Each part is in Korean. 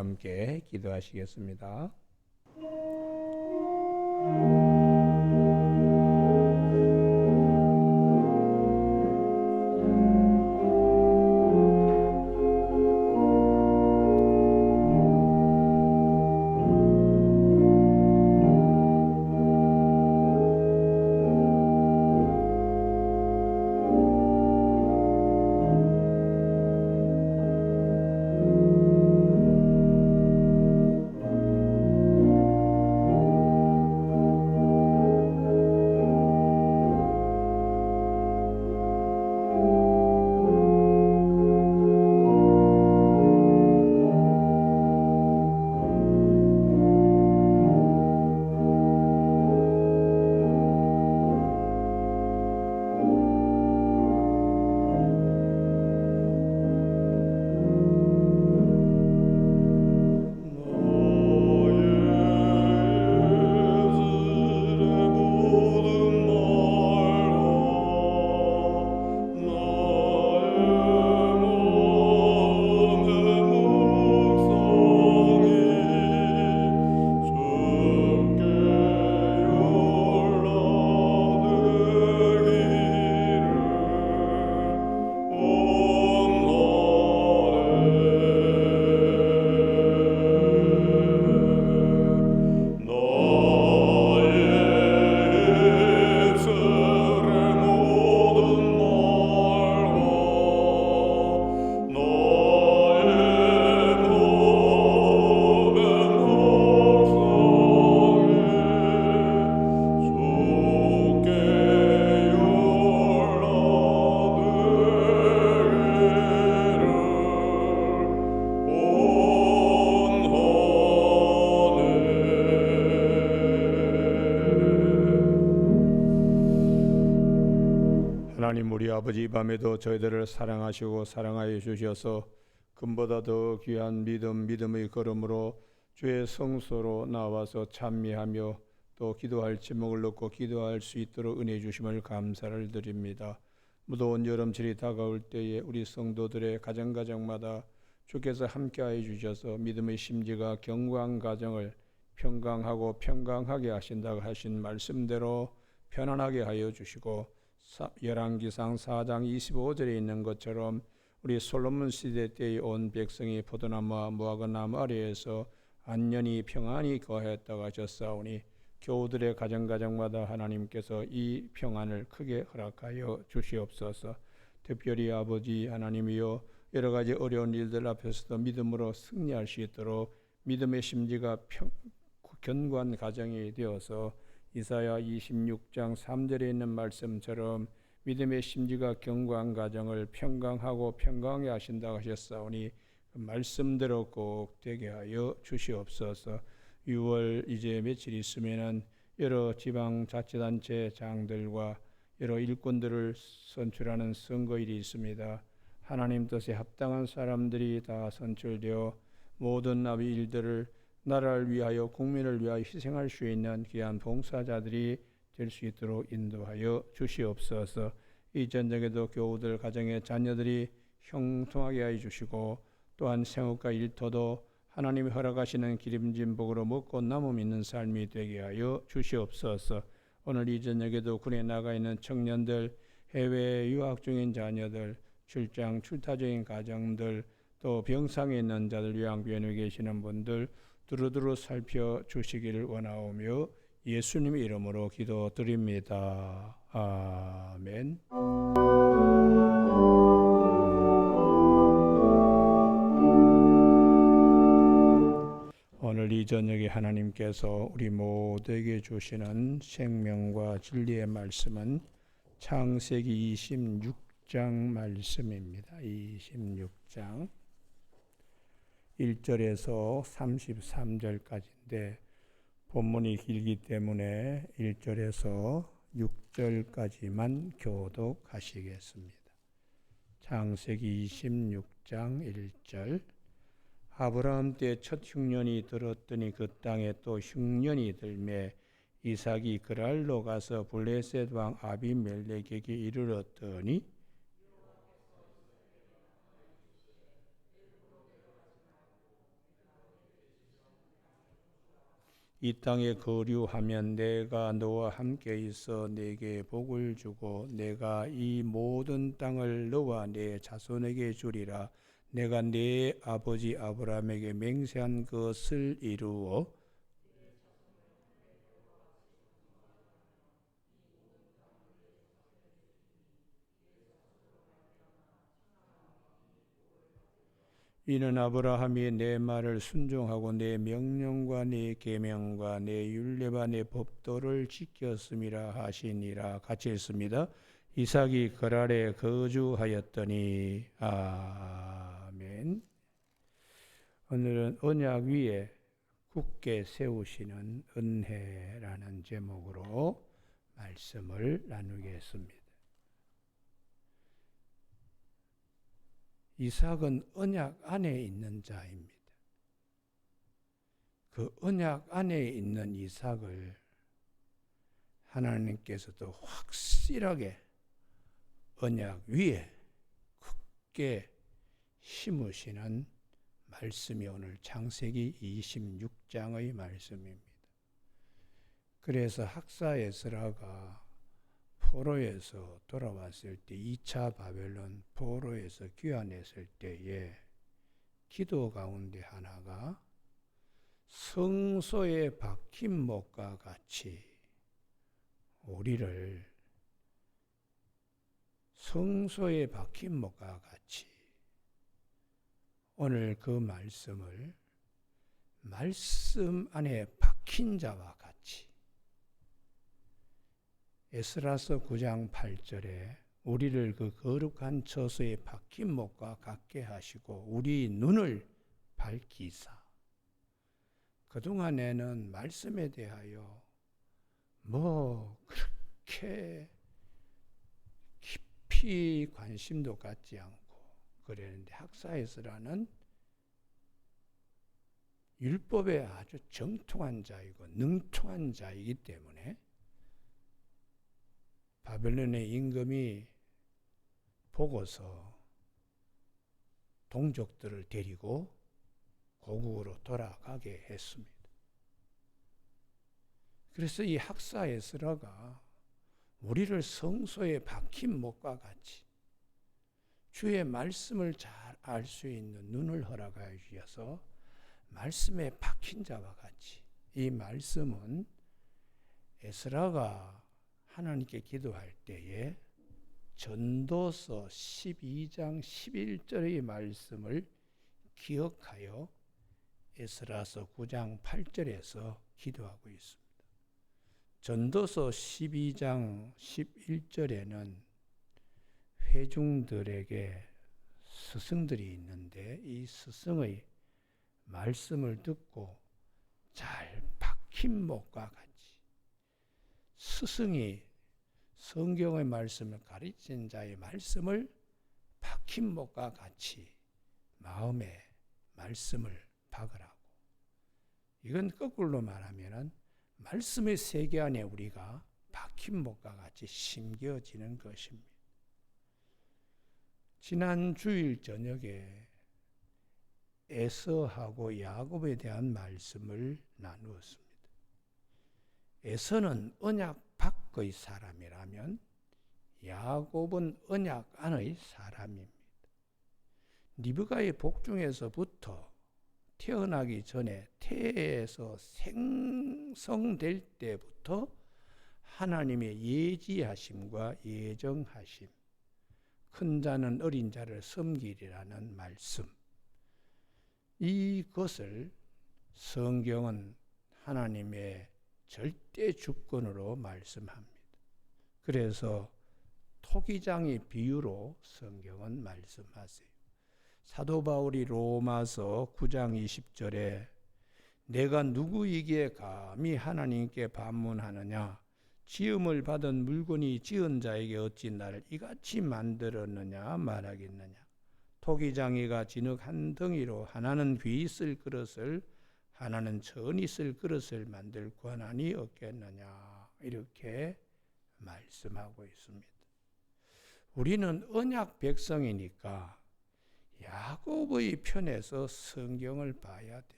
함께 기도하시겠습니다. 하나님 우리 아버지, 이 밤에도 저희들을 사랑하시고 사랑하여 주셔서 금보다 더 귀한 믿음의 걸음으로 주의 성소로 나와서 찬미하며 또 기도할 제목을 얻고 기도할 수 있도록 은혜 주심을 감사를 드립니다. 무더운 여름철이 다가올 때에 우리 성도들의 가정가정마다 주께서 함께하여 주셔서 믿음의 심지가 견고한 가정을 평강하고 평강하게 하신다고 하신 말씀대로 편안하게 하여 주시고, 열왕기상 4장 25절에 있는 것처럼 우리 솔로몬 시대 때의 온 백성이 포도나무와 무화과나무 아래에서 안전히 평안히 거하였다고 하셨사오니 교우들의 가정가정마다 하나님께서 이 평안을 크게 허락하여 주시옵소서. 특별히 아버지 하나님이여, 여러 가지 어려운 일들 앞에서도 믿음으로 승리할 수 있도록 믿음의 심지가 견고한 가정이 되어서 이사야 26장 3절에 있는 말씀처럼 믿음의 심지가 견고한 가정을 평강하고 평강하게 하신다고 하셨사오니 그 말씀대로 꼭 되게 하여 주시옵소서. 6월 이제 며칠 있으면은 여러 지방자치단체 장들과 여러 일꾼들을 선출하는 선거일이 있습니다. 하나님 뜻에 합당한 사람들이 다 선출되어 모든 나비 일들을 나라를 위하여 국민을 위하여 희생할 수 있는 귀한 봉사자들이 될 수 있도록 인도하여 주시옵소서. 이 전쟁에도 교우들 가정의 자녀들이 형통하게 하여 주시고 또한 생업과 일터도 하나님이 허락하시는 기름진 복으로 먹고 남음 있는 삶이 되게 하여 주시옵소서. 오늘 이 저녁에도 군에 나가 있는 청년들, 해외 유학 중인 자녀들, 출장 출타 중인 가정들, 또 병상에 있는 자들, 요양병원에 계시는 분들 두루두루 살펴주시기를 원하오며 예수님의 이름으로 기도드립니다. 아멘. 오늘 이 저녁에 하나님께서 우리 모두에게 주시는 생명과 진리의 말씀은 창세기 26장 말씀입니다. 26장 1절에서 33절까지인데 본문이 길기 때문에 1절에서 6절까지만 교독하시겠습니다. 창세기 26장 1절 아브라함 때 첫 흉년이 들었더니 그 땅에 또 흉년이 들매 이삭이 그랄로 가서 블레셋 왕 아비멜렉에게 이르렀더니 이 땅에 거류하면 내가 너와 함께 있어 내게 복을 주고 내가 이 모든 땅을 너와 내 자손에게 주리라. 내가 네 아버지 아브라함에게 맹세한 것을 이루어 이는 아브라함이 내 말을 순종하고 내 명령과 내 계명과 내 율례와 내 법도를 지켰음이라 하시니라. 같이 읽습니다. 이삭이 그랄에 거주하였더니 아멘. 오늘은 언약 위에 굳게 세우시는 은혜라는 제목으로 말씀을 나누겠습니다. 이삭은 언약 안에 있는 자입니다. 그 언약 안에 있는 이삭을 하나님께서도 확실하게 언약 위에 굳게 심으시는 말씀이 오늘 창세기 26장의 말씀입니다. 그래서 학사 에스라가 포로에서 돌아왔을 때 2차 바벨론 포로에서 귀환했을 때에 기도 가운데 하나가 성소에 박힌 못과 같이 우리를 성소에 박힌 못과 같이 오늘 그 말씀을 말씀 안에 박힌 자와 같이 에스라서 9장 8절에 우리를 그 거룩한 처소에 박힌 못과 같게 하시고 우리 눈을 밝히사. 그동안에는 말씀에 대하여 그렇게 깊이 관심도 갖지 않고 그랬는데 학사 에스라는 율법에 아주 정통한 자이고 능통한 자이기 때문에 바벨론의 임금이 보고서 동족들을 데리고 고국으로 돌아가게 했습니다. 그래서 이 학사 에스라가 우리를 성소에 박힌 못과 같이 주의 말씀을 잘 알 수 있는 눈을 허락하여 주셔서 말씀에 박힌 자와 같이 이 말씀은 에스라가 하나님께 기도할 때에 전도서 12장 11절의 말씀을 기억하여 에스라서 9장 8절에서 기도하고 있습니다. 전도서 12장 11절에는 회중들에게 스승들이 있는데 이 스승의 말씀을 듣고 잘 박힌 못과 같이 스승이 성경의 말씀을 가르친 자의 말씀을 박힌 못과 같이 마음에 말씀을 박으라고. 이건 거꾸로 말하면은 말씀의 세계 안에 우리가 박힌 못과 같이 심겨지는 것입니다. 지난 주일 저녁에 에서하고 야곱에 대한 말씀을 나누었습니다. 에서는 언약 밖의 사람이라면 야곱은 언약 안의 사람입니다. 리브가의 복중에서부터 태어나기 전에 태에서 생성될 때부터 하나님의 예지하심과 예정하심, 큰 자는 어린 자를 섬기리라는 말씀, 이것을 성경은 하나님의 절대 주권으로 말씀합니다. 그래서 토기장의 비유로 성경은 말씀하세요. 사도 바울이 로마서 9장 20절에 내가 누구에게 감히 하나님께 반문하느냐, 지음을 받은 물건이 지은 자에게 어찌 나를 이같이 만들었느냐 말하겠느냐. 토기장이가 진흙 한 덩이로 하나는 귀 쓸 그릇을 하나는 천이 쓸 그릇을 만들 권한이 없겠느냐, 이렇게 말씀하고 있습니다. 우리는 언약 백성이니까 야곱의 편에서 성경을 봐야 됩니다.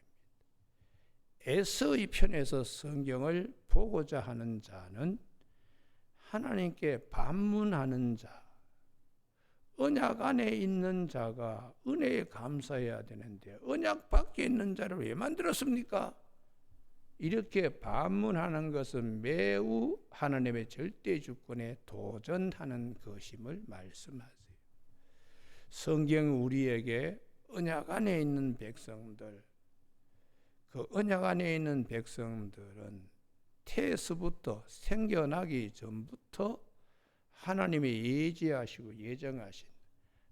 에서의 편에서 성경을 보고자 하는 자는 하나님께 반문하는 자, 언약 안에 있는 자가 은혜에 감사해야 되는데 언약 밖에 있는 자를 왜 만들었습니까? 이렇게 반문하는 것은 매우 하나님의 절대 주권에 도전하는 것임을 말씀하세요. 성경 우리에게 언약 안에 있는 백성들, 그 언약 안에 있는 백성들은 태에서부터 생겨나기 전부터 하나님의 예지하시고 예정하신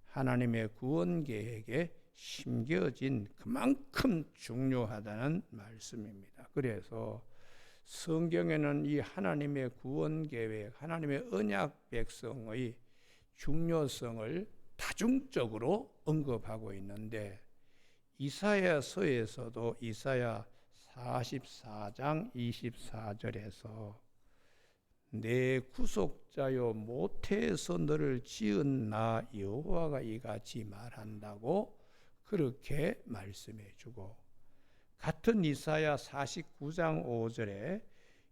하나님의 구원 계획에 심겨진 그만큼 중요하다는 말씀입니다. 그래서 성경에는 이 하나님의 구원 계획, 하나님의 언약 백성의 중요성을 다중적으로 언급하고 있는데 이사야서에서도 이사야 44장 24절에서 내 구속자여 모태에서 너를 지은 나 여호와가 이같이 말한다고 그렇게 말씀해 주고, 같은 이사야 49장 5절에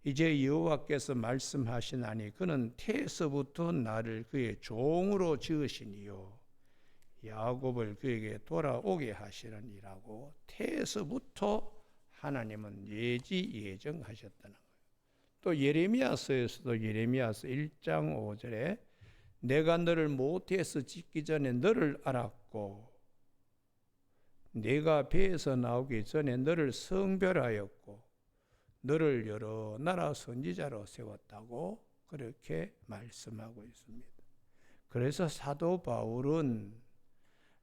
이제 여호와께서 말씀하시나니 그는 태에서부터 나를 그의 종으로 지으시니요 야곱을 그에게 돌아오게 하시려니라고 태에서부터 하나님은 예정하셨다는 거예요. 또 예레미야서에서도 예레미야서 1장 5절에 내가 너를 모태에서 짓기 전에 너를 알았고 내가 배에서 나오기 전에 너를 성별하였고 너를 여러 나라 선지자로 세웠다고 그렇게 말씀하고 있습니다. 그래서 사도 바울은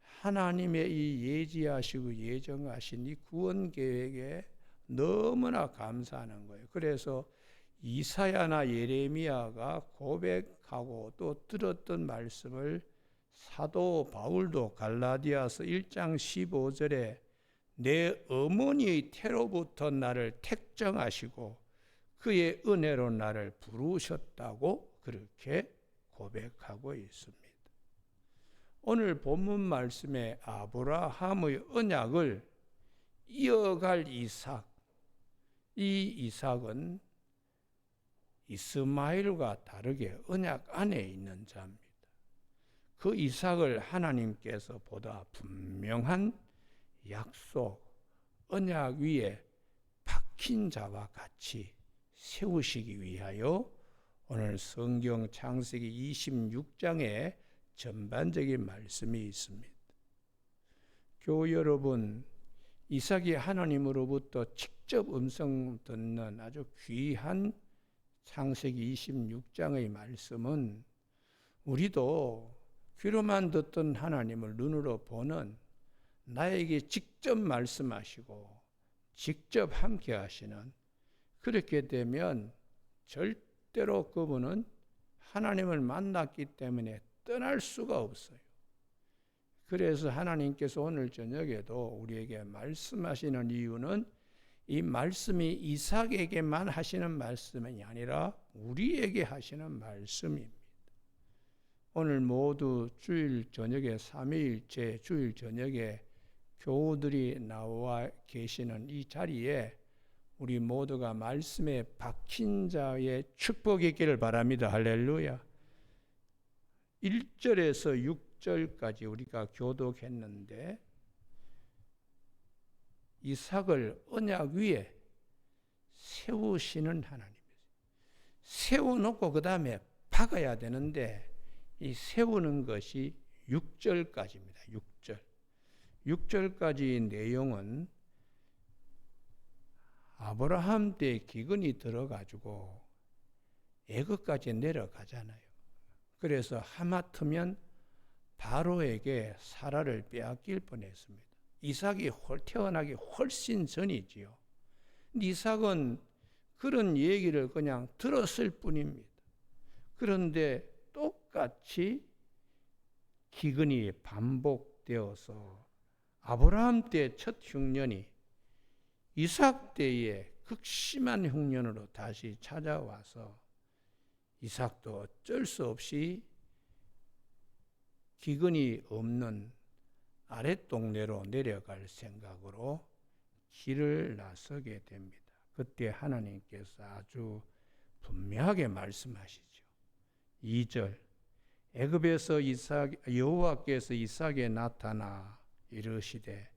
하나님의 이 예지하시고 예정하신 이 구원 계획에 너무나 감사하는 거예요. 그래서 이사야나 예레미야가 고백하고 또 들었던 말씀을 사도 바울도 갈라디아서 1장 15절에 내 어머니의 태로부터 나를 택정하시고 그의 은혜로 나를 부르셨다고 그렇게 고백하고 있습니다. 오늘 본문 말씀에 아브라함의 언약을 이어갈 이삭, 이 이삭은 이스마엘과 다르게 언약 안에 있는 자입니다. 그 이삭을 하나님께서 보다 분명한 약속, 언약 위에 박힌 자와 같이 세우시기 위하여 오늘 성경 창세기 26장에 전반적인 말씀이 있습니다. 교우 여러분, 이삭이 하나님으로부터 직접 음성 듣는 아주 귀한 창세기 26장의 말씀은 우리도 귀로만 듣던 하나님을 눈으로 보는, 나에게 직접 말씀하시고 직접 함께 하시는, 그렇게 되면 절대로 그분은 하나님을 만났기 때문에 떠날 수가 없어요. 그래서 하나님께서 오늘 저녁에도 우리에게 말씀하시는 이유는 이 말씀이 이삭에게만 하시는 말씀이 아니라 우리에게 하시는 말씀입니다. 오늘 모두 주일 저녁에 삼위일체 주일 저녁에 교우들이 나와 계시는 이 자리에 우리 모두가 말씀에 박힌 자의 축복이 있기를 바랍니다. 할렐루야. 1절에서 6절까지 우리가 교독했는데 이삭을 언약 위에 세우시는 하나님이세요. 세워놓고 그 다음에 박아야 되는데 이 세우는 것이 6절까지입니다. 6절. 6절까지 내용은 아브라함 때 기근이 들어가지고 애굽까지 내려가잖아요. 그래서 하마터면 바로에게 사라를 빼앗길 뻔했습니다. 이삭이 태어나기 훨씬 전이지요. 이삭은 그런 얘기를 그냥 들었을 뿐입니다. 그런데 똑같이 기근이 반복되어서 아브라함 때 첫 흉년이 이삭 때의 극심한 흉년으로 다시 찾아와서 이삭도 어쩔 수 없이 기근이 없는 아랫동네로 내려갈 생각으로 길을 나서게 됩니다. 그때 하나님께서 아주 분명하게 말씀하시죠. 2절 애굽에서 여호와께서 이삭에 나타나 이르시되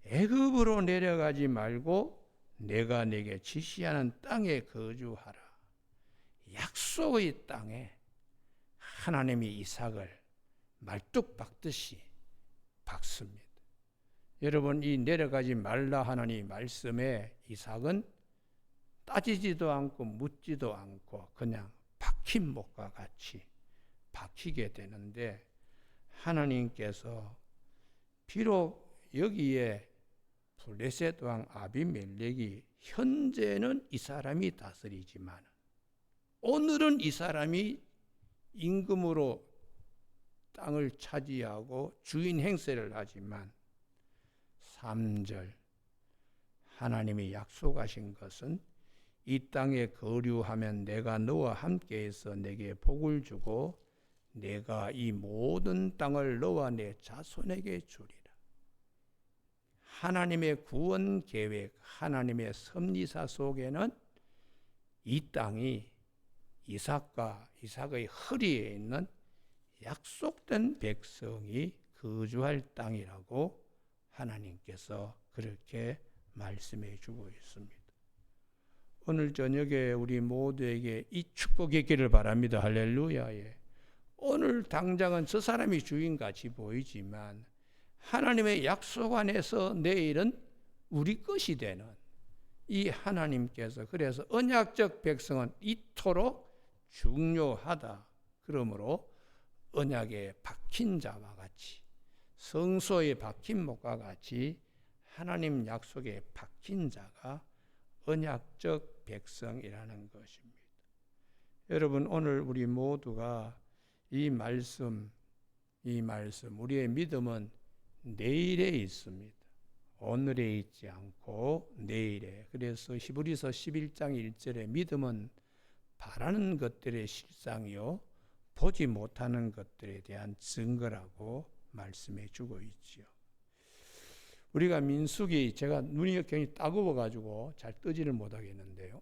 애굽으로 내려가지 말고 내가 네게 지시하는 땅에 거주하라. 약속의 땅에 하나님이 이삭을 말뚝 박듯이 박습니다. 여러분, 이 내려가지 말라 하나님 말씀에 이삭은 따지지도 않고 묻지도 않고 그냥 박힌 못과 같이 박히게 되는데, 하나님께서 비록 여기에 블레셋 왕 아비멜렉이 현재는 이 사람이 다스리지만 오늘은 이 사람이 임금으로 땅을 차지하고 주인 행세를 하지만 3절 하나님이 약속하신 것은 이 땅에 거류하면 내가 너와 함께해서 내게 복을 주고 내가 이 모든 땅을 너와 내 자손에게 주리라. 하나님의 구원 계획, 하나님의 섭리사 속에는 이 땅이 이삭의 허리에 있는 약속된 백성이 거주할 땅이라고 하나님께서 그렇게 말씀해 주고 있습니다. 오늘 저녁에 우리 모두에게 이 축복이 있기를 바랍니다. 할렐루야. 오늘 당장은 저 사람이 주인같이 보이지만 하나님의 약속 안에서 내일은 우리 것이 되는 이 하나님께서, 그래서 언약적 백성은 이토록 중요하다. 그러므로 언약에 박힌 자와 같이, 성소에 박힌 목과 같이 하나님 약속에 박힌 자가 언약적 백성이라는 것입니다. 여러분, 오늘 우리 모두가 이 말씀, 우리의 믿음은 내일에 있습니다. 오늘에 있지 않고 내일에. 그래서 히브리서 11장 1절에 믿음은 바라는 것들의 실상이요 보지 못하는 것들에 대한 증거라고 말씀해 주고 있지요. 우리가 민수기, 제가 눈이 굉장히 따가워가지고 잘 뜨지를 못하겠는데요.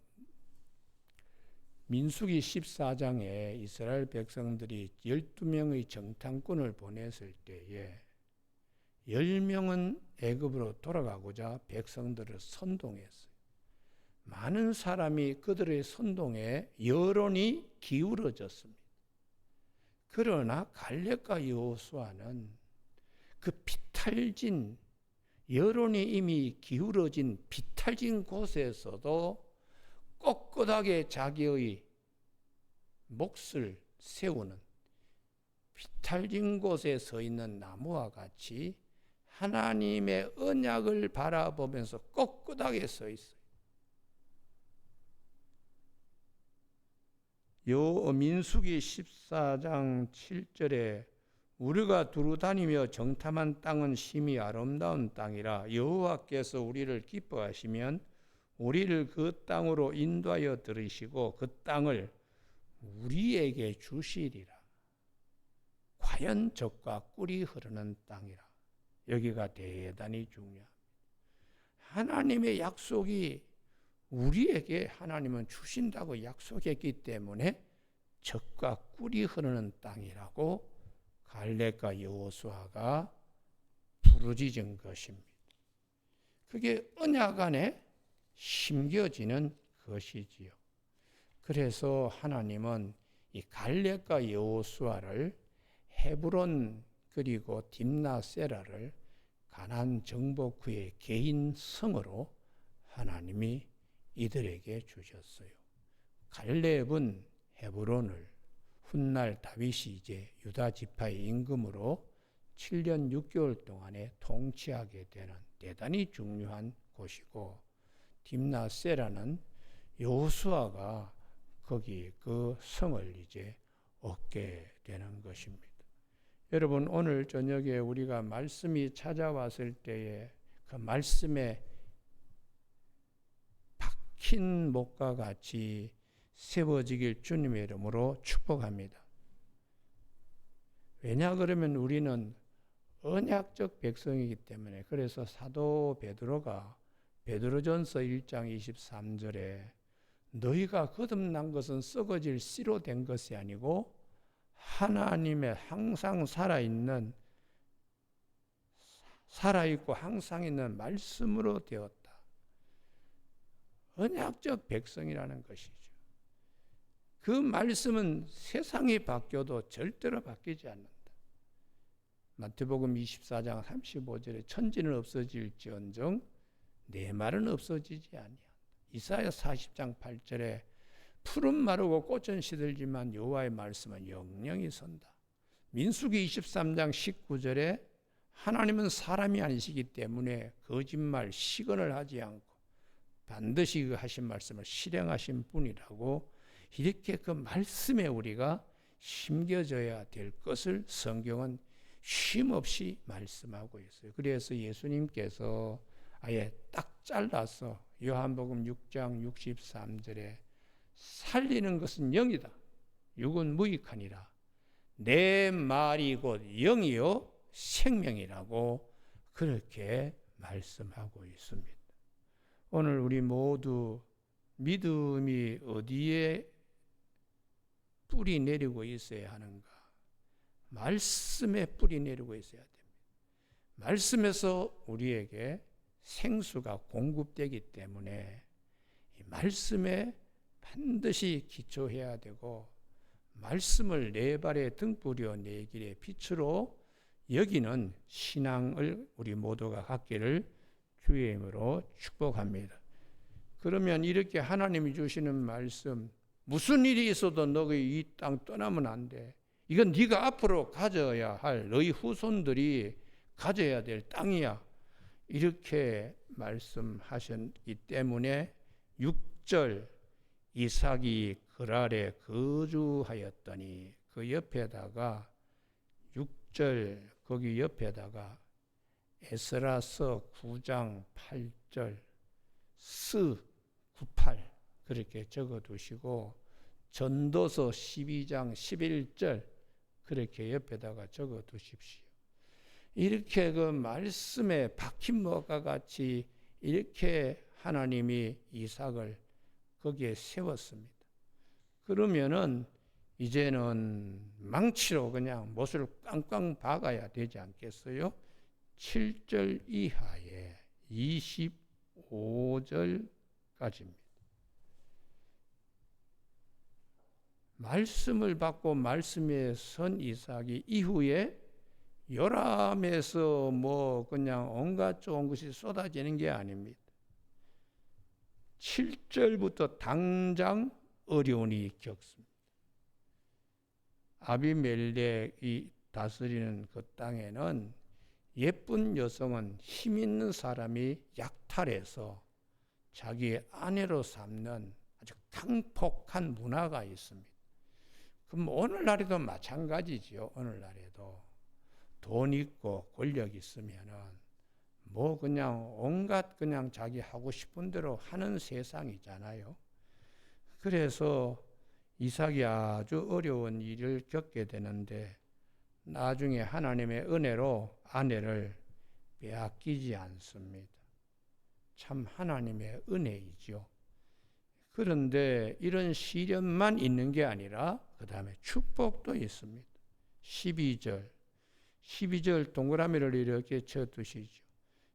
민수기 14장에 이스라엘 백성들이 12명의 정탐꾼을 보냈을 때에 10명은 애굽으로 돌아가고자 백성들을 선동했어요. 많은 사람이 그들의 선동에 여론이 기울어졌습니다. 그러나 갈렙과 여호수아는 그 비탈진, 여론이 이미 기울어진 비탈진 곳에서도 꼿꼿하게 자기의 몫을 세우는, 비탈진 곳에 서 있는 나무와 같이 하나님의 언약을 바라보면서 꼿꼿하게 서 있어요. 민수기 14장 7절에 우리가 두루 다니며 정탐한 땅은 심히 아름다운 땅이라 여호와께서 우리를 기뻐하시면 우리를 그 땅으로 인도하여 들으시고 그 땅을 우리에게 주시리라. 과연 젖과 꿀이 흐르는 땅이라. 여기가 대단히 중요합니다. 하나님의 약속이 우리에게 하나님은 주신다고 약속했기 때문에 젖과 꿀이 흐르는 땅이라고 갈렙과 여호수아가 부르짖은 것입니다. 그게 언약 안에 심겨지는 것이지요. 그래서 하나님은 이 갈렙과 여호수아를 헤브론 그리고 딥나세라를 가나안 정복 후의 개인 성으로 하나님이 이들에게 주셨어요. 갈렙은 헤브론을 훗날 다윗이 이제 유다 지파의 임금으로 7년 6개월 동안에 통치하게 되는 대단히 중요한 곳이고, 딥나세라는 여호수아가 거기 그 성을 이제 얻게 되는 것입니다. 여러분, 오늘 저녁에 우리가 말씀이 찾아왔을 때에 그 말씀에 박힌 목과 같이 세워지길 주님의 이름으로 축복합니다. 왜냐 그러면 우리는 언약적 백성이기 때문에. 그래서 사도 베드로가 베드로전서 1장 23절에 너희가 거듭난 것은 썩어질 씨로 된 것이 아니고 하나님의 항상 살아있고 항상 있는 말씀으로 되었다. 언약적 백성이라는 것이죠. 그 말씀은 세상이 바뀌어도 절대로 바뀌지 않는다. 마태복음 24장 35절에 천지는 없어질지언정 내 말은 없어지지 아니한다. 이사야 40장 8절에 풀은 마르고 꽃은 시들지만 여호와의 말씀은 영영이 선다. 민수기 23장 19절에 하나님은 사람이 아니시기 때문에 거짓말, 시건을 하지 않고 반드시 그 하신 말씀을 실행하신 분이라고, 이렇게 그 말씀에 우리가 심겨져야 될 것을 성경은 쉼없이 말씀하고 있어요. 그래서 예수님께서 아예 딱 잘라서 요한복음 6장 63절에 살리는 것은 영이다. 육은 무익하니라. 내 말이 곧 영이요 생명이라고 그렇게 말씀하고 있습니다. 오늘 우리 모두 믿음이 어디에 뿌리 내리고 있어야 하는가? 말씀에 뿌리 내리고 있어야 됩니다. 말씀에서 우리에게 생수가 공급되기 때문에 이 말씀에 반드시 기초해야 되고, 말씀을 내 발의 등불이요 내 길의 빛으로 여기는 신앙을 우리 모두가 갖기를 주의 이름으로 축복합니다. 그러면 이렇게 하나님이 주시는 말씀, 무슨 일이 있어도 너희 이 땅 떠나면 안 돼. 이건 네가 앞으로 가져야 할, 너희 후손들이 가져야 될 땅이야. 이렇게 말씀하셨기 때문에 6절 이삭이 그랄에 거주하였더니 그 옆에다가 6절 거기 옆에다가 에스라서 9장 8절 스 98 그렇게 적어두시고, 전도서 12장 11절 그렇게 옆에다가 적어두십시오. 이렇게 그 말씀에 박힌 것과 같이 이렇게 하나님이 이삭을 거기에 세웠습니다. 그러면은 이제는 망치로 그냥 못을 꽝꽝 박아야 되지 않겠어요? 7절 이하에 25절까지입니다. 말씀을 받고 말씀에 선 이삭이 이후에 요람에서 뭐 그냥 온갖 좋은 것이 쏟아지는 게 아닙니다. 7절부터 당장 어려움이 겪습니다. 아비멜렉이 다스리는 그 땅에는 예쁜 여성은 힘 있는 사람이 약탈해서 자기의 아내로 삼는 아주 강폭한 문화가 있습니다. 그럼 오늘날에도 마찬가지지요. 오늘날에도 돈 있고 권력 있으면은 뭐 그냥 온갖 그냥 자기 하고 싶은 대로 하는 세상이잖아요. 그래서 이삭이 아주 어려운 일을 겪게 되는데 나중에 하나님의 은혜로 아내를 빼앗기지 않습니다. 참 하나님의 은혜이죠. 그런데 이런 시련만 있는 게 아니라 그 다음에 축복도 있습니다. 12절 동그라미를 이렇게 쳐두시죠.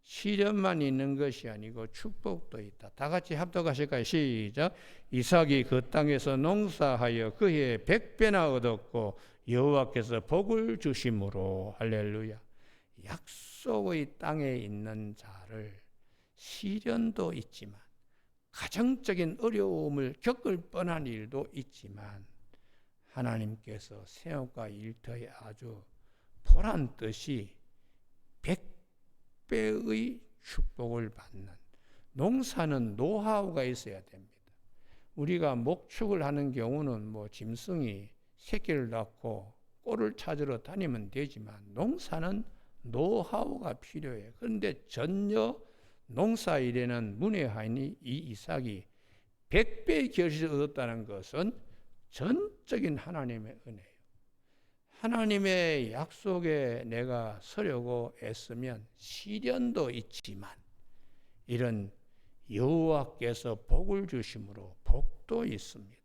시련만 있는 것이 아니고 축복도 있다. 다 같이 합독하실까요? 시작. 이삭이 그 땅에서 농사하여 그해 100배나 얻었고 여호와께서 복을 주심으로 할렐루야. 약속의 땅에 있는 자를 시련도 있지만 가정적인 어려움을 겪을 뻔한 일도 있지만 하나님께서 생업과 일터에 아주 보란듯이 100배의 축복을 받는, 농사는 노하우가 있어야 됩니다. 우리가 목축을 하는 경우는 뭐 짐승이 새끼를 낳고 꼴을 찾으러 다니면 되지만 농사는 노하우가 필요해요. 그런데 전혀 농사일에는 문외한이 이 이삭이 100배의 결실을 얻었다는 것은 전적인 하나님의 은혜예요. 하나님의 약속에 내가 서려고 애쓰면 시련도 있지만 이런 여호와께서 복을 주심으로 복도 있습니다.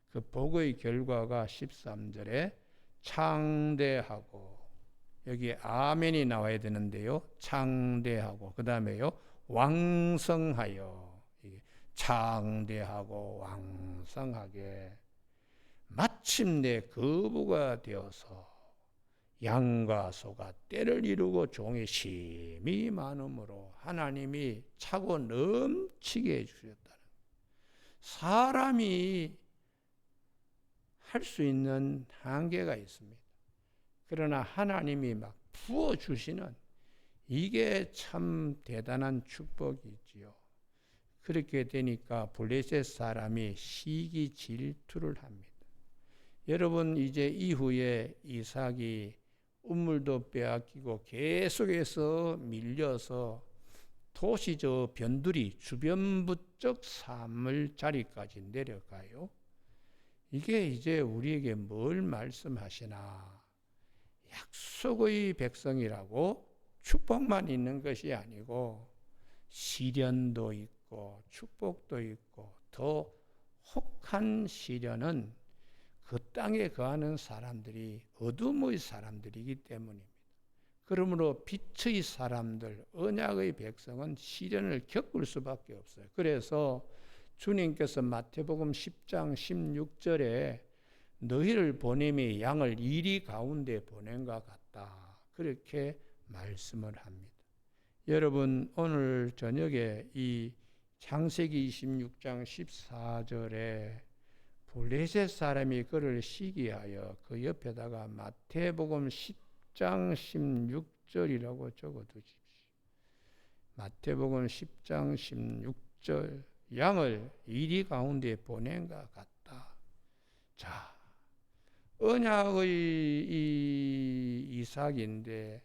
그 복의 결과가 13절에 창대하고, 여기 아멘이 나와야 되는데요. 창대하고, 그 다음에요 왕성하여, 창대하고 왕성하게 마침내 거부가 되어서 양과 소가 때를 이루고 종의 심이 많음으로 하나님이 차고 넘치게 해주셨다는, 사람이 할 수 있는 한계가 있습니다. 그러나 하나님이 막 부어주시는, 이게 참 대단한 축복이지요. 그렇게 되니까 블레셋 사람이 시기 질투를 합니다. 여러분, 이제 이후에 이삭이 우물도 빼앗기고 계속해서 밀려서 도시 저 변두리 주변부적 사물 자리까지 내려가요. 이게 이제 우리에게 뭘 말씀하시나? 약속의 백성이라고 축복만 있는 것이 아니고 시련도 있고 축복도 있고, 더 혹한 시련은 그 땅에 거하는 사람들이 어둠의 사람들이기 때문입니다. 그러므로 빛의 사람들, 언약의 백성은 시련을 겪을 수밖에 없어요. 그래서 주님께서 마태복음 10장 16절에 너희를 보냄이 양을 이리 가운데 보낸 것 같다, 그렇게 말씀을 합니다. 여러분, 오늘 저녁에 이 창세기 26장 14절에 블레셋 사람이 그를 시기하여 그 옆에다가 마태복음 10장 16절이라고 적어두십시오. 마태복음 10장 16절, 양을 이리 가운데 보낸 것 같다. 자, 언약의 이 이삭인데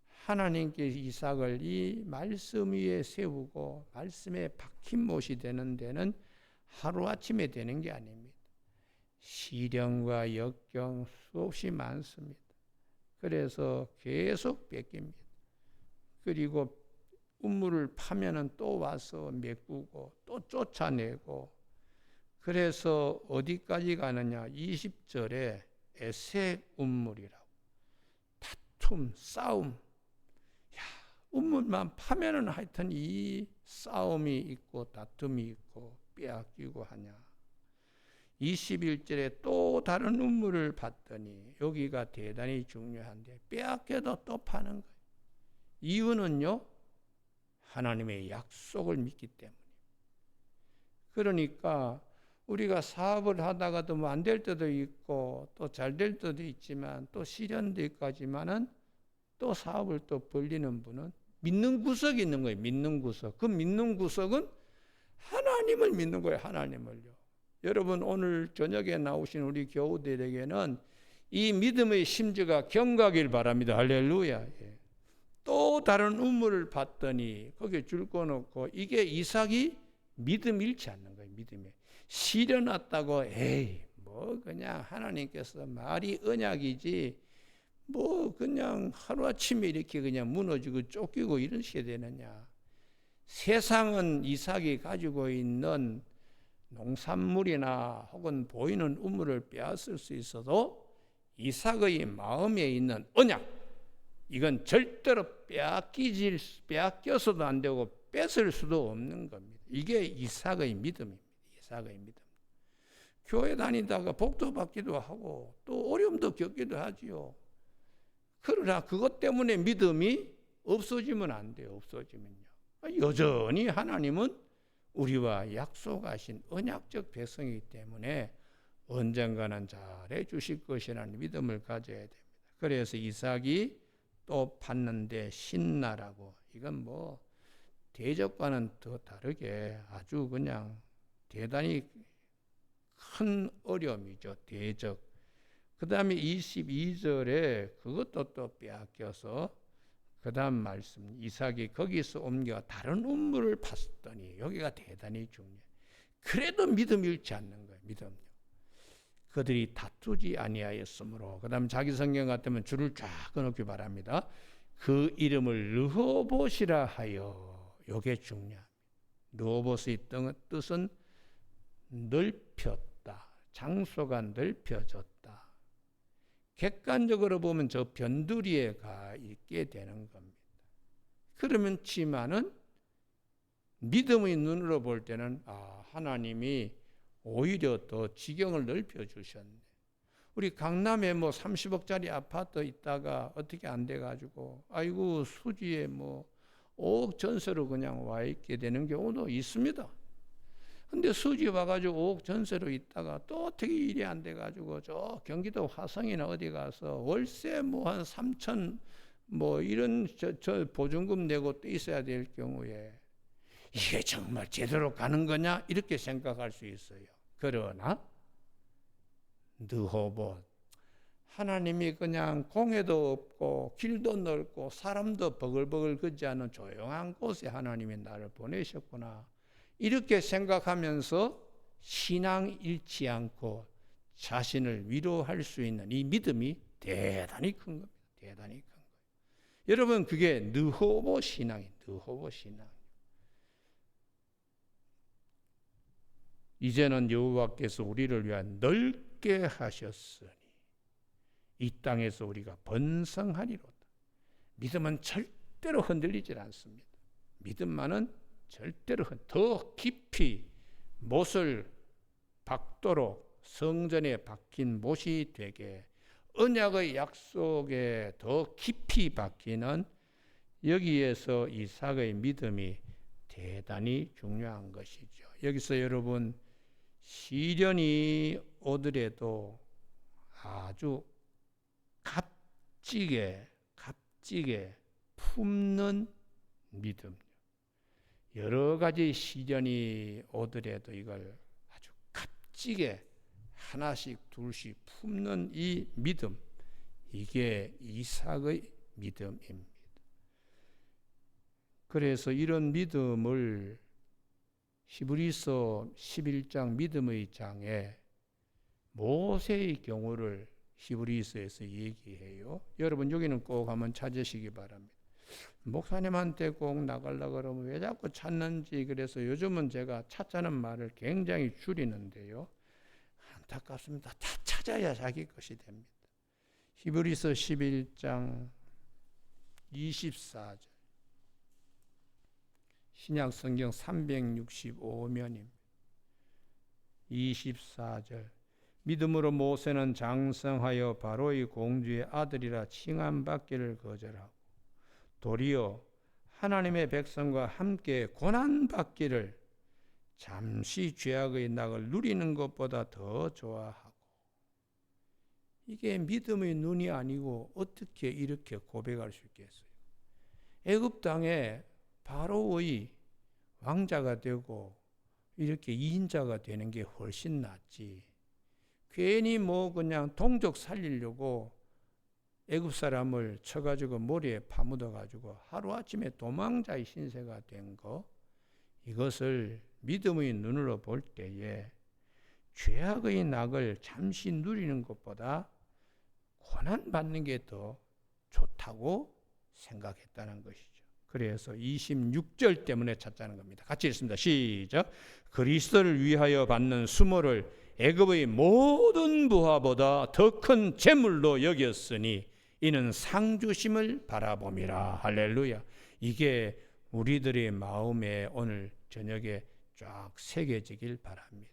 하나님께 이삭을 이 말씀 위에 세우고 말씀에 박힌 못이 되는 데는 하루아침에 되는 게 아닙니다. 시련과 역경 수없이 많습니다. 그래서 계속 뺏깁니다. 그리고 우물을 파면은 또 와서 메꾸고 또 쫓아내고, 그래서 어디까지 가느냐? 20절에 에색 우물이라고, 다툼, 싸움. 야, 우물만 파면은 하여튼 이 싸움이 있고 다툼이 있고 빼앗기고 하냐. 21절에 또 다른 우물을 봤더니, 여기가 대단히 중요한데 빼앗겨도 또 파는 거예요. 이유는요, 하나님의 약속을 믿기 때문에. 그러니까 우리가 사업을 하다가도 뭐 안 될 때도 있고 또 잘 될 때도 있지만 또 시련도 있고 하지만은 또 사업을 또 벌리는 분은 믿는 구석이 있는 거예요. 믿는 구석. 그 믿는 구석은 하나님을 믿는 거예요. 하나님을요. 여러분 오늘 저녁에 나오신 우리 교우들에게는 이 믿음의 심지가 경각일 바랍니다. 할렐루야. 예. 또 다른 우물을 봤더니 거기에 줄 꺼놓고 이게 이삭이 믿음 잃지 않는 거예요. 믿음에 시려놨다고 에이 뭐 그냥 하나님께서 말이 언약이지 뭐 그냥 하루아침에 이렇게 그냥 무너지고 쫓기고 이러셔야 되느냐. 세상은 이삭이 가지고 있는 농산물이나 혹은 보이는 우물을 빼앗을 수 있어도 이삭의 마음에 있는 언약, 이건 절대로 빼앗겨서도 안 되고 뺏을 수도 없는 겁니다. 이게 이삭의 믿음입니다. 이삭의 믿음. 교회 다니다가 복도 받기도 하고 또 어려움도 겪기도 하지요. 그러나 그것 때문에 믿음이 없어지면 안 돼요. 없어지면요. 여전히 하나님은 우리와 약속하신 언약적 백성이기 때문에 언젠가는 잘해 주실 것이라는 믿음을 가져야 됩니다. 그래서 이삭이 또 봤는데 신나라고, 이건 뭐 대적과는 더 다르게 아주 그냥 대단히 큰 어려움이죠. 대적. 그 다음에 22절에 그것도 또 빼앗겨서 그 다음 말씀, 이삭이 거기서 옮겨 다른 우물을 팠더니, 여기가 대단히 중요해요. 그래도 믿음 잃지 않는 거예요. 믿음요. 그들이 다투지 아니하였으므로. 그 다음 자기 성경 같으면 줄을 쫙 끊기 바랍니다. 그 이름을 르호봇이라 하여. 이게 중요합니다. 르호봇의 뜻은 넓혔다. 장소가 넓혀졌다. 객관적으로 보면 저 변두리에 가 있게 되는 겁니다. 그러면지만은 믿음의 눈으로 볼 때는 하나님이 오히려 더 지경을 넓혀 주셨네. 우리 강남에 뭐 30억짜리 아파트 있다가 어떻게 안 돼 가지고 아이고 수지에 뭐 5억 전세로 그냥 와 있게 되는 경우도 있습니다. 근데 수지 와가지고 5억 전세로 있다가 또 어떻게 일이 안 돼가지고 저 경기도 화성이나 어디 가서 월세 뭐 한 3천 뭐 이런 저 보증금 내고 또 있어야 될 경우에 이게 정말 제대로 가는 거냐 이렇게 생각할 수 있어요. 그러나 르호봇, 하나님이 그냥 공해도 없고 길도 넓고 사람도 버글버글 걷지 않은 조용한 곳에 하나님이 나를 보내셨구나. 이렇게 생각하면서 신앙 잃지 않고 자신을 위로할 수 있는 이 믿음이 대단히 큰 겁니다. 대단히 큰 거예요. 여러분 그게 르호봇 신앙이에요. 르호봇 신앙. 이제는 여호와께서 우리를 위한 넓게 하셨으니 이 땅에서 우리가 번성하리로다. 믿음은 절대로 흔들리질 않습니다. 믿음만은 절대로 더 깊이 못을 박도록 성전에 박힌 못이 되게 언약의 약속에 더 깊이 박히는 여기에서 이삭의 믿음이 대단히 중요한 것이죠. 여기서 여러분 시련이 오더라도 아주 값지게 품는 믿음. 여러 가지 시련이 오더라도 이걸 아주 값지게 하나씩 둘씩 품는 이 믿음, 이게 이삭의 믿음입니다. 그래서 이런 믿음을 히브리서 11장 믿음의 장에 모세의 경우를 히브리서에서 얘기해요. 여러분 여기는 꼭 한번 찾으시기 바랍니다. 목사님한테 꼭 나가려고 그러면 왜 자꾸 찾는지, 그래서 요즘은 제가 찾자는 말을 굉장히 줄이는데요. 안타깝습니다. 다 찾아야 자기 것이 됩니다. 히브리서 11장 24절. 신약 성경 365면입니다. 24절. 믿음으로 모세는 장성하여 바로의 공주의 아들이라 칭함받기를 거절하고 도리어 하나님의 백성과 함께 고난받기를 잠시 죄악의 낙을 누리는 것보다 더 좋아하고. 이게 믿음의 눈이 아니고 어떻게 이렇게 고백할 수 있겠어요? 애굽 땅에 바로의 왕자가 되고 이렇게 2인자가 되는 게 훨씬 낫지. 괜히 뭐 그냥 동족 살리려고 애굽 사람을 쳐가지고 머리에 파묻어가지고 하루아침에 도망자의 신세가 된 거, 이것을 믿음의 눈으로 볼 때에 죄악의 낙을 잠시 누리는 것보다 고난받는 게 더 좋다고 생각했다는 것이죠. 그래서 26절 때문에 찾자는 겁니다. 같이 읽습니다. 시작. 그리스도를 위하여 받는 수모를 애굽의 모든 부하보다 더 큰 재물로 여겼으니 이는 상주심을 바라봄이라. 할렐루야. 이게 우리들의 마음에 오늘 저녁에 쫙 새겨지길 바랍니다.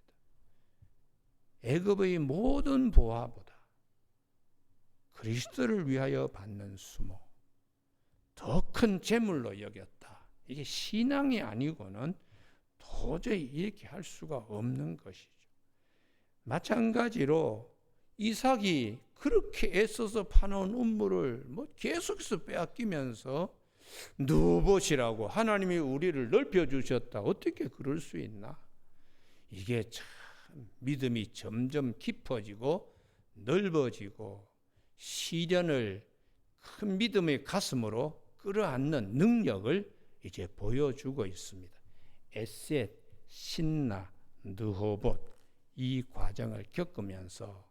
애굽의 모든 부하보다 그리스도를 위하여 받는 수모, 더 큰 재물로 여겼다. 이게 신앙이 아니고는 도저히 이렇게 할 수가 없는 것이죠. 마찬가지로 이삭이 그렇게 애써서 파놓은 음물을 계속해서 빼앗기면서 누봇이라고 하나님이 우리를 넓혀주셨다. 어떻게 그럴 수 있나? 이게 참 믿음이 점점 깊어지고 넓어지고 시련을 큰 믿음의 가슴으로 끌어안는 능력을 이제 보여주고 있습니다. 에셋, 신나, 느호봇 이 과정을 겪으면서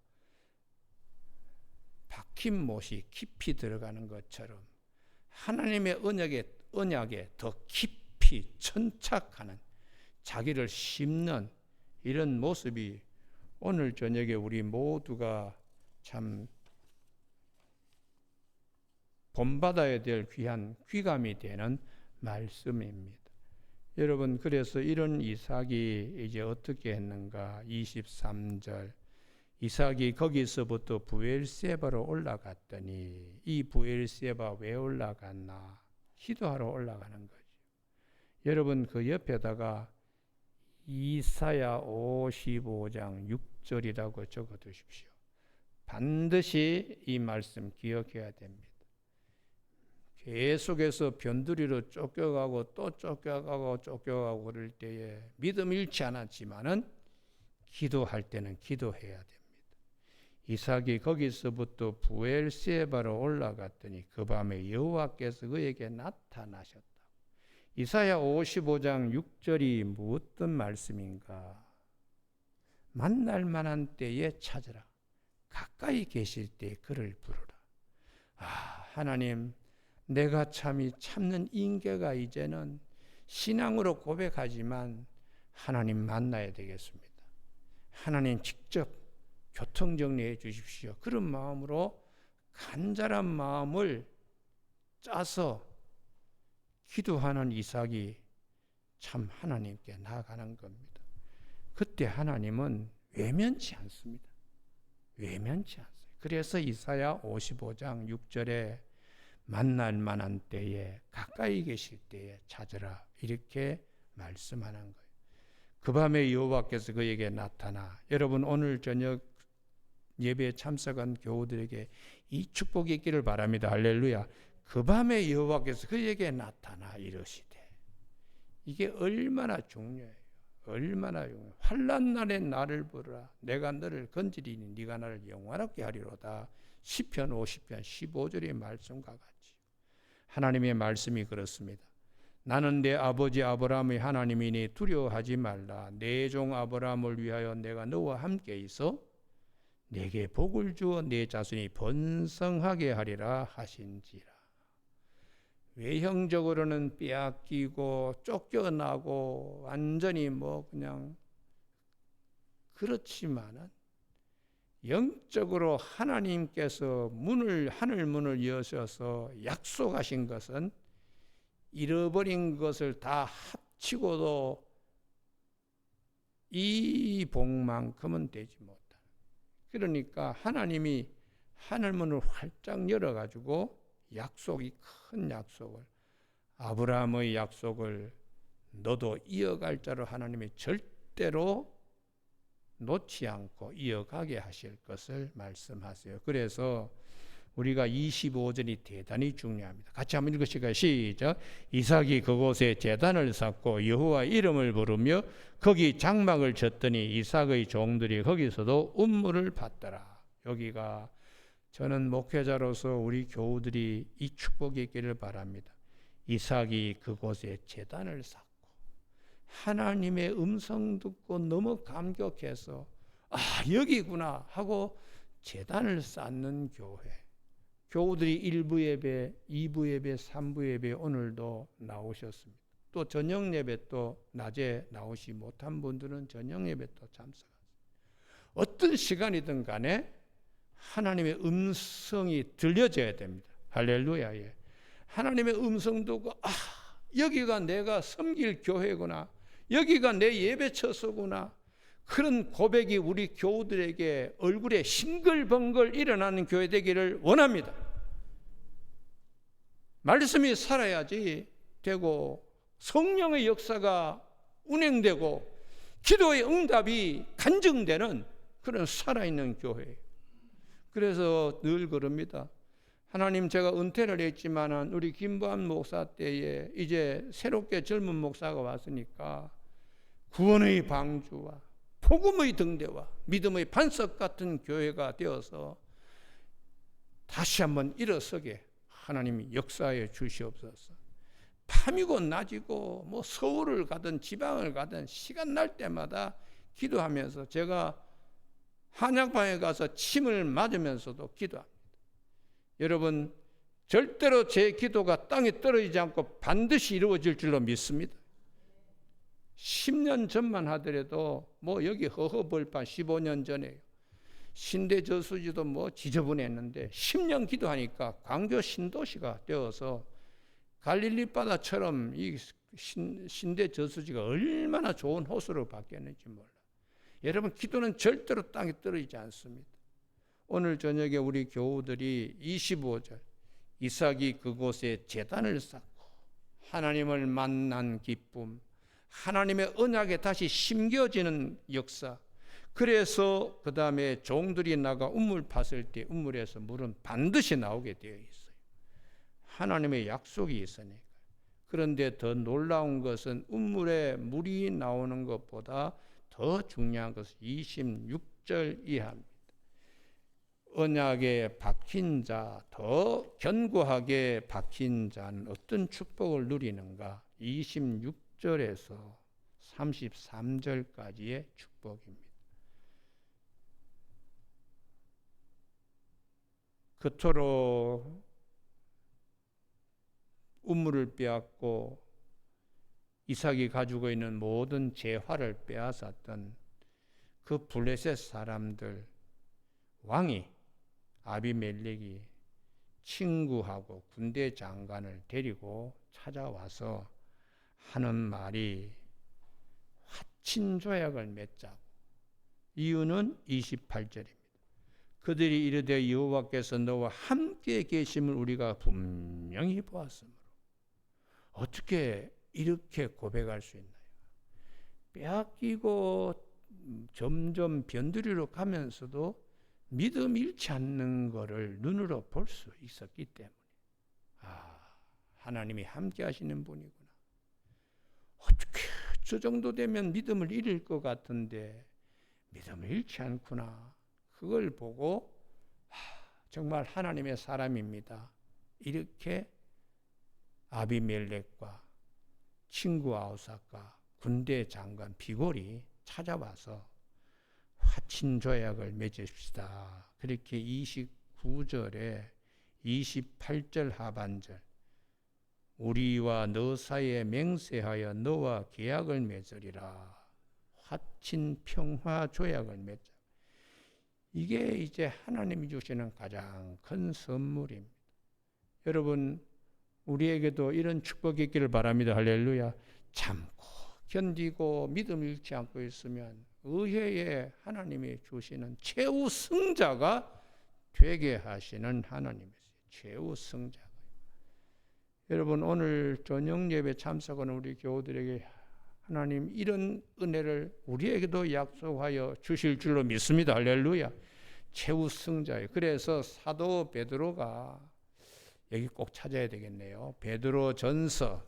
박힌 못이 깊이 들어가는 것처럼 하나님의 언약에 더 깊이 천착하는, 자기를 심는 이런 모습이 오늘 저녁에 우리 모두가 참 본받아야 될 귀한 귀감이 되는 말씀입니다. 여러분, 그래서 이런 이삭이 이제 어떻게 했는가? 23절, 이삭이 거기서부터 브엘세바로 올라갔더니, 이 브엘세바 왜 올라갔나? 기도하러 올라가는 거죠. 여러분, 그 옆에다가 이사야 55장 6절이라고 적어 두십시오. 반드시 이 말씀 기억해야 됩니다. 계속해서 변두리로 쫓겨가고 또 쫓겨가고 그럴 때에 믿음 잃지 않았지만은 기도할 때는 기도해야 됩니다. 이삭이 거기서부터 브엘세바로 올라갔더니 그 밤에 여호와께서 그에게 나타나셨다. 이사야 55장 6절이 무엇든 말씀인가? 만날 만한 때에 찾으라. 가까이 계실 때 그를 부르라. 하나님, 내가 참이 참는 인계가 이제는 신앙으로 고백하지만 하나님 만나야 되겠습니다. 하나님 직접 교통정리해 주십시오. 그런 마음으로 간절한 마음을 짜서 기도하는 이삭이 참 하나님께 나아가는 겁니다. 그때 하나님은 외면치 않습니다. 외면치 않습니다. 그래서 이사야 55장 6절에 만날 만한 때에 가까이 계실 때에 찾으라 이렇게 말씀하는 거예요. 그 밤에 여호와께서 그에게 나타나, 여러분 오늘 저녁 예배에 참석한 교우들에게 이 축복이 있기를 바랍니다. 할렐루야. 그 밤에 여호와께서 그에게 나타나 이르시되, 이게 얼마나 중요해요. 얼마나 중요해요. 환난 날에 나를 부르라. 내가 너를 건지리니 네가 나를 영원하게 하리로다. 시편 50편 15절의 말씀과 같이 하나님의 말씀이 그렇습니다. 나는 내 아버지 아브라함의 하나님이니 두려워하지 말라. 내 종 아브라함을 위하여 내가 너와 함께 있어 내게 복을 주어 내 자손이 번성하게 하리라 하신지라. 외형적으로는 빼앗기고 쫓겨나고 완전히 그냥 그렇지만은 영적으로 하나님께서 하늘 문을 여셔서 약속하신 것은 잃어버린 것을 다 합치고도 이 복만큼은 되지 못하는. 그러니까 하나님이 하늘문을 활짝 열어가지고 약속이 큰 약속을, 아브라함의 약속을 너도 이어갈 자로 하나님이 절대로 놓지 않고 이어가게 하실 것을 말씀하세요. 그래서 우리가 25절이 대단히 중요합니다. 같이 한번 읽으실까요? 시작. 이삭이 그곳에 제단을 쌓고 여호와 이름을 부르며 거기 장막을 쳤더니 이삭의 종들이 거기서도 운물을 받더라. 여기가 저는 목회자로서 우리 교우들이 이 축복이 있기를 바랍니다. 이삭이 그곳에 제단을 쌓고 하나님의 음성 듣고 너무 감격해서 여기구나 하고 제단을 쌓는 교회. 교우들이 1부 예배, 2부 예배, 3부 예배 오늘도 나오셨습니다. 또 저녁 예배 또 낮에 나오시 못한 분들은 저녁 예배 또 참석하세요. 어떤 시간이든 간에 하나님의 음성이 들려져야 됩니다. 할렐루야. 예. 하나님의 음성 듣고 여기가 내가 섬길 교회구나. 여기가 내 예배 처소구나. 그런 고백이 우리 교우들에게 얼굴에 싱글벙글 일어나는 교회 되기를 원합니다. 말씀이 살아야지 되고 성령의 역사가 운행되고 기도의 응답이 간증되는 그런 살아있는 교회예요. 그래서 늘 그럽니다. 하나님, 제가 은퇴를 했지만 우리 김보한 목사 때에 이제 새롭게 젊은 목사가 왔으니까 구원의 방주와 복음의 등대와 믿음의 반석 같은 교회가 되어서 다시 한번 일어서게 하나님이 역사해 주시옵소서. 밤이고 낮이고 뭐 서울을 가든 지방을 가든 시간 날 때마다 기도하면서 제가 한약방에 가서 침을 맞으면서도 기도합니다. 여러분, 절대로 제 기도가 땅에 떨어지지 않고 반드시 이루어질 줄로 믿습니다. 10년 전만 하더라도 뭐 여기 허허벌판 15년 전에 신대 저수지도 뭐 지저분했는데 10년 기도하니까 광교 신도시가 되어서 갈릴리 바다처럼 이 신대 저수지가 얼마나 좋은 호수로 바뀌었는지 몰라. 여러분, 기도는 절대로 땅에 떨어지지 않습니다. 오늘 저녁에 우리 교우들이 25절 이삭이 그곳에 제단을 쌓고 하나님을 만난 기쁨, 하나님의 언약에 다시 심겨지는 역사. 그래서 그 다음에 종들이 나가 우물 팠을 때 우물에서 물은 반드시 나오게 되어 있어요. 하나님의 약속이 있으니까. 그런데 더 놀라운 것은 우물에 물이 나오는 것보다 더 중요한 것은 26절 이하입니다. 언약에 박힌 자, 더 견고하게 박힌 자는 어떤 축복을 누리는가? 26절에서 33절까지의 축복입니다. 그토록 우물을 빼앗고 이삭이 가지고 있는 모든 재화를 빼앗았던 그 블레셋 사람들, 왕이 아비멜렉이 친구하고 군대 장관을 데리고 찾아와서 하는 말이 화친 조약을 맺자고. 이유는 28절입니다. 그들이 이르되 여호와께서 너와 함께 계심을 우리가 분명히 보았으므로. 어떻게 이렇게 고백할 수 있나요? 빼앗기고 점점 변두리로 가면서도 믿음 잃지 않는 것을 눈으로 볼 수 있었기 때문에 하나님이 함께 하시는 분이구나. 어떻게 저 정도 되면 믿음을 잃을 것 같은데 믿음을 잃지 않구나. 그걸 보고 정말 하나님의 사람입니다. 이렇게 아비멜렉과 친구 아우삭과 군대 장관 비골이 찾아와서 화친 조약을 맺읍시다. 그렇게 29절에 28절 하반절 우리와 너 사이에 맹세하여 너와 계약을 맺으리라. 화친 평화 조약을 맺자. 이게 이제 하나님이 주시는 가장 큰 선물입니다. 여러분, 우리에게도 이런 축복이 있기를 바랍니다. 할렐루야. 참고 견디고 믿음 잃지 않고 있으면 의회에 하나님이 주시는 최후 승자가 되게 하시는 하나님이세요. 최후 승자가. 여러분, 오늘 저녁 예배 참석하는 우리 교우들에게 하나님 이런 은혜를 우리에게도 약속하여 주실 줄로 믿습니다. 할렐루야. 최후 승자예요. 그래서 사도 베드로가 여기 꼭 찾아야 되겠네요. 베드로전서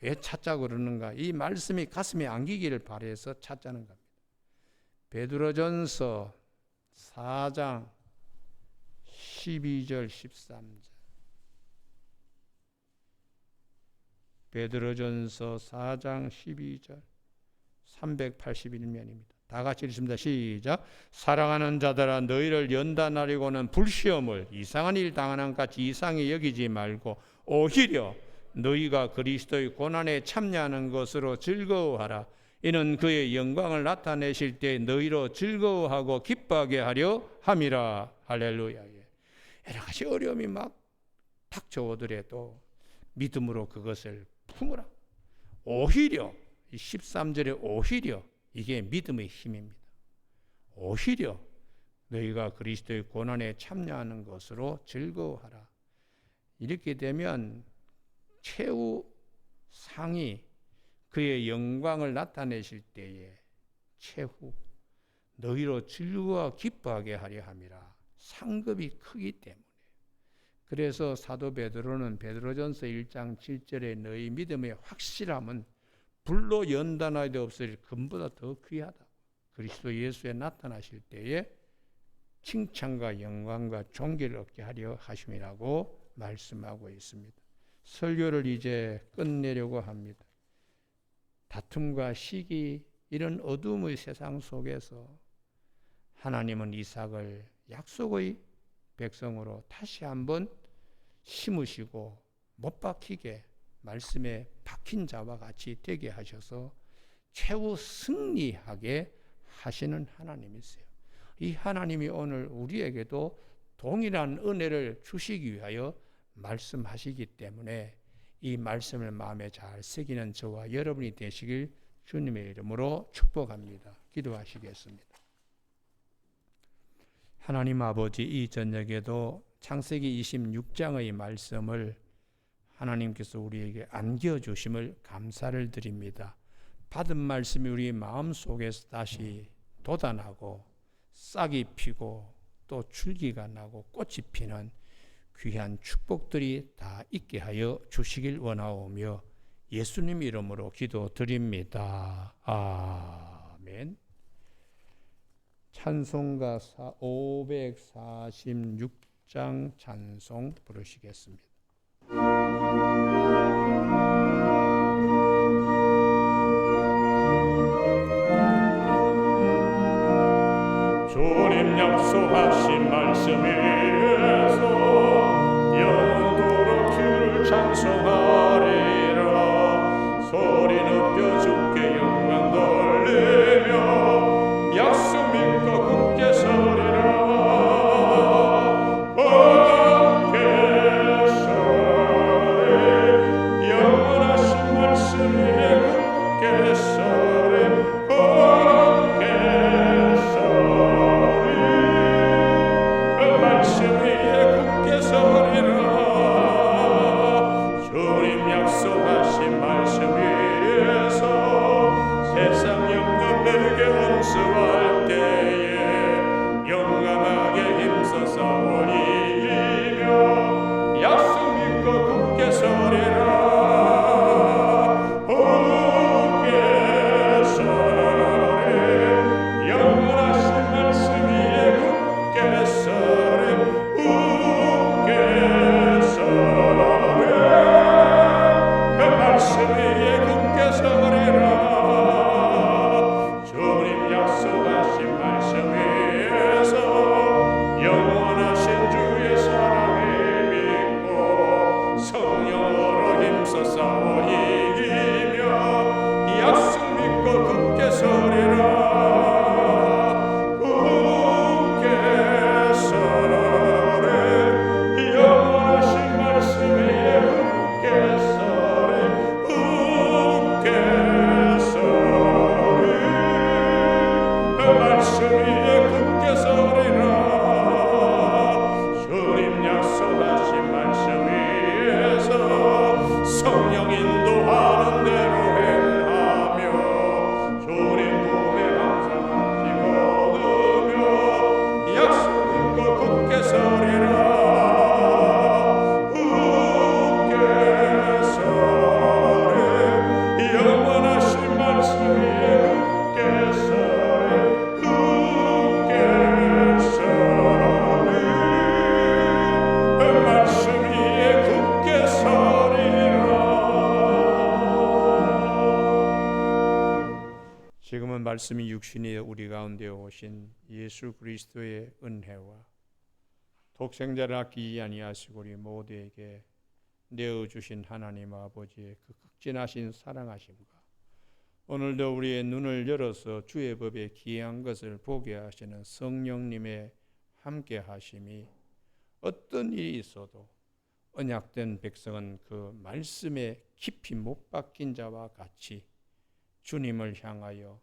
왜 찾자 그러는가? 이 말씀이 가슴에 안기기를 바라서 찾자는 겁니다. 베드로전서 4장 12절 13절. 베드로전서 4장 12절 381면입니다. 다 같이 읽습니다. 시작. 사랑하는 자들아 너희를 연단하려고는 불시험을 이상한 일 당하는 같이 이상히 여기지 말고 오히려 너희가 그리스도의 고난에 참여하는 것으로 즐거워하라. 이는 그의 영광을 나타내실 때 너희로 즐거워하고 기뻐하게 하려 함이라. 할렐루야. 여러 가지 어려움이 막 닥쳐오더라도 믿음으로 그것을 품으라. 오히려 이 13절에 오히려 이게 믿음의 힘입니다. 오히려 너희가 그리스도의 고난에 참여하는 것으로 즐거워하라. 이렇게 되면 최후 상이 그의 영광을 나타내실 때에 최후 너희로 즐거워 기뻐하게 하려 함이라. 상급이 크기 때문에. 그래서 사도 베드로는 베드로전서 1장 7절에 너희 믿음의 확실함은 불로 연단하여도 없을 금보다 더 귀하다. 그리스도 예수에 나타나실 때에 칭찬과 영광과 존귀를 얻게 하려 하심이라고 말씀하고 있습니다. 설교를 이제 끝내려고 합니다. 다툼과 시기 이런 어둠의 세상 속에서 하나님은 이삭을 약속의 백성으로 다시 한번 심으시고 못 박히게 말씀에 박힌 자와 같이 되게 하셔서 최후 승리하게 하시는 하나님이세요. 이 하나님이 오늘 우리에게도 동일한 은혜를 주시기 위하여 말씀하시기 때문에 이 말씀을 마음에 잘 새기는 저와 여러분이 되시길 주님의 이름으로 축복합니다. 기도하시겠습니다. 하나님 아버지, 이 저녁에도 창세기 26장의 말씀을 하나님께서 우리에게 안겨주심을 감사를 드립니다. 받은 말씀이 우리 마음속에서 다시 돋아나고 싹이 피고 또 줄기가 나고 꽃이 피는 귀한 축복들이 다 있게 하여 주시길 원하오며 예수님 이름으로 기도드립니다. 아멘. 찬송가 546장 찬송 부르시겠습니다. 주님 약속하신 말씀 위에서 영원토록 주를 찬송하리라. 소리 높여 주께 영광 돌리며 약속 믿고 굳게 서리라. 함께 서리 영원하신 말씀 위에 굳게 서리. 함께 서리 그 말씀 위에 말씀이 육신이 우리 가운데 오신 예수 그리스도의 은혜와 독생자를 아끼지 아니하시고 우리 모두에게 내어주신 하나님 아버지의 그 극진하신 사랑하심과 오늘도 우리의 눈을 열어서 주의 법에 기이한 것을 보게 하시는 성령님의 함께 하심이 어떤 일이 있어도 언약된 백성은 그 말씀에 깊이 못 박힌 자와 같이 주님을 향하여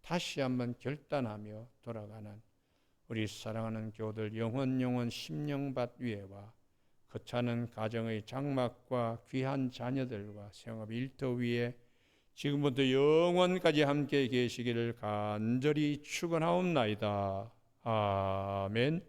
다시 한번 결단하며 돌아가는 우리 사랑하는 교들 영혼 심령밭 위에와 거차는 가정의 장막과 귀한 자녀들과 생업 일터 위에 지금부터 영원까지 함께 계시기를 간절히 축원하옵나이다. 아멘.